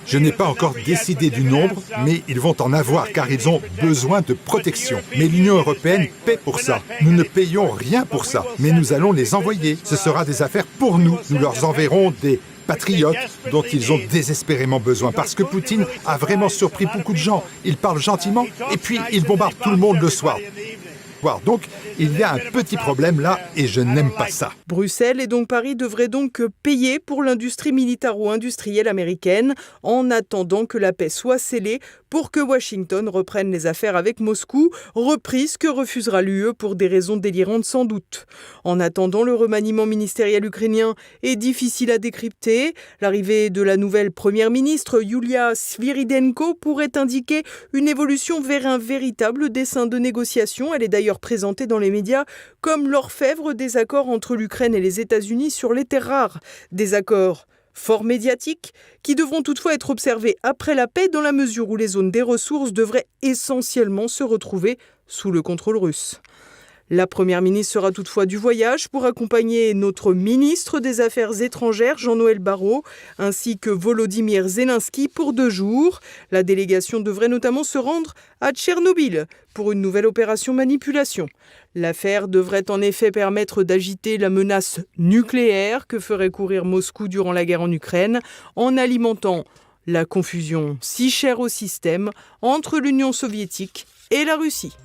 Je n'ai pas encore décidé du nombre, mais ils vont en avoir car ils ont besoin de protection. Mais l'Union européenne paie pour ça. Nous ne payons rien pour ça, mais nous allons les envoyer. Ce sera des affaires pour nous. Nous leur enverrons des patriotes dont ils ont désespérément besoin. Parce que Poutine a vraiment surpris beaucoup de gens. Il parle gentiment et puis il bombarde tout le monde le soir. Donc, il y a un petit problème là et je n'aime pas ça. Bruxelles et donc Paris devraient donc payer pour l'industrie militaro-industrielle américaine en attendant que la paix soit scellée pour que Washington reprenne les affaires avec Moscou, reprise que refusera l'UE pour des raisons délirantes sans doute. En attendant, le remaniement ministériel ukrainien est difficile à décrypter. L'arrivée de la nouvelle première ministre, Yulia Sviridenko, pourrait indiquer une évolution vers un véritable dessein de négociation. Elle est d'ailleurs présentée dans les médias comme l'orfèvre des accords entre l'Ukraine et les États-Unis sur les terres rares. Des accords fort médiatiques qui devront toutefois être observés après la paix dans la mesure où les zones des ressources devraient essentiellement se retrouver sous le contrôle russe. La Première ministre sera toutefois du voyage pour accompagner notre ministre des Affaires étrangères, Jean-Noël Barrot, ainsi que Volodymyr Zelensky pour 2 jours. La délégation devrait notamment se rendre à Tchernobyl pour une nouvelle opération manipulation. L'affaire devrait en effet permettre d'agiter la menace nucléaire que ferait courir Moscou durant la guerre en Ukraine, en alimentant la confusion si chère au système entre l'Union soviétique et la Russie.